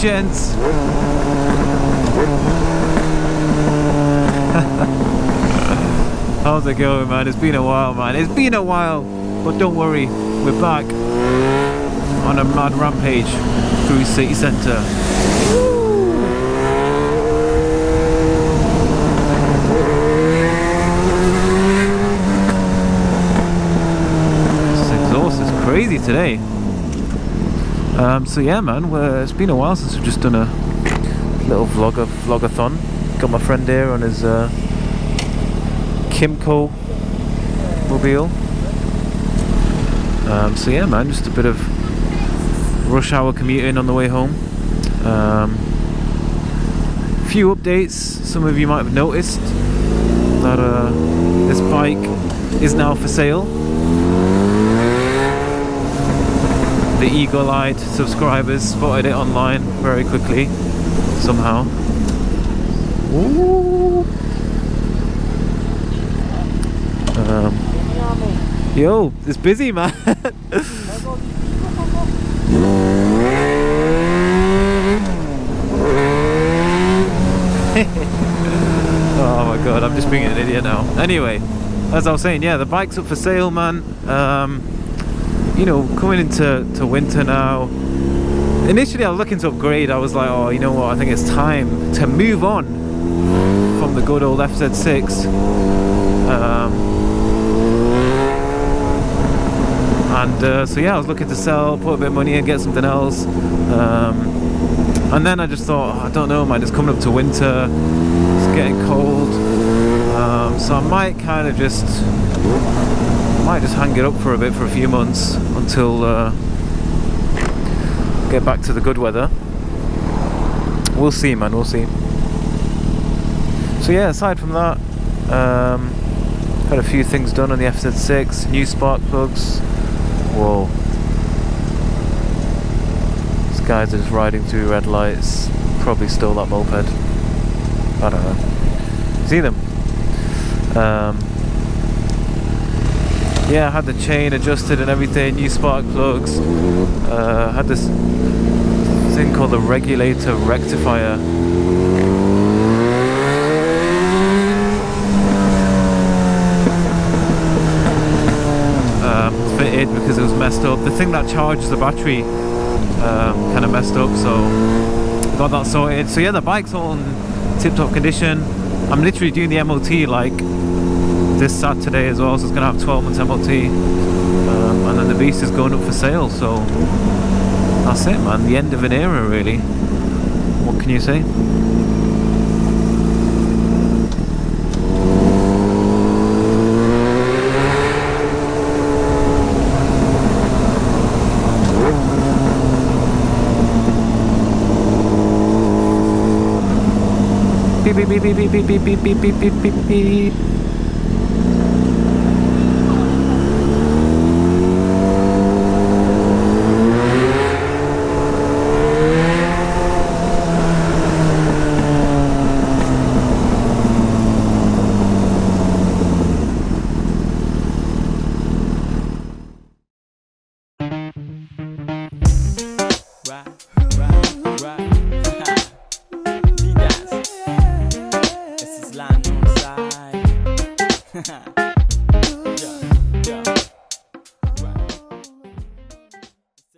gents. How's it going, man? It's been a while, man. It's been a while, but don't worry, we're back on a mad rampage through city centre. This exhaust is crazy today. So yeah, man, it's been a while since we've just done a little vlogathon. Got my friend here on his Kimco mobile. So yeah, man, just a bit of rush hour commuting on the way home. Few updates. Some of you might have noticed that this bike is now for sale. The eagle-eyed subscribers spotted it online very quickly, somehow. Ooh. Yo, it's busy, man. Oh my god, I'm just being an idiot now. Anyway, as I was saying, yeah, the bike's up for sale, man. You know, coming into winter now. Initially I was looking to upgrade. I was like, oh, you know what, I think it's time to move on from the good old FZ6. So yeah, I was looking to sell, put a bit of money in, get something else. And then I just thought, I don't know, man, it's coming up to winter, it's getting cold. So I might kind of just hang it up for a bit, for a few months, until get back to the good weather. We'll see, man, we'll see. So yeah, aside from that, had a few things done on the FZ6, new spark plugs. Whoa. These guys are just riding through red lights, probably stole that moped. I don't know. See them? Yeah, I had the chain adjusted and everything, new spark plugs. Had this thing called the regulator rectifier. Fitted because it was messed up. The thing that charges the battery kind of messed up, so got that sorted. So yeah, the bike's all in tip-top condition. I'm literally doing the MOT like this Saturday as well, so it's going to have 12 months MOT, and then the beast is going up for sale. So that's it, man, the end of an era, really. What can you say? Beep beep beep beep beep beep beep beep beep beep beep beep. Right.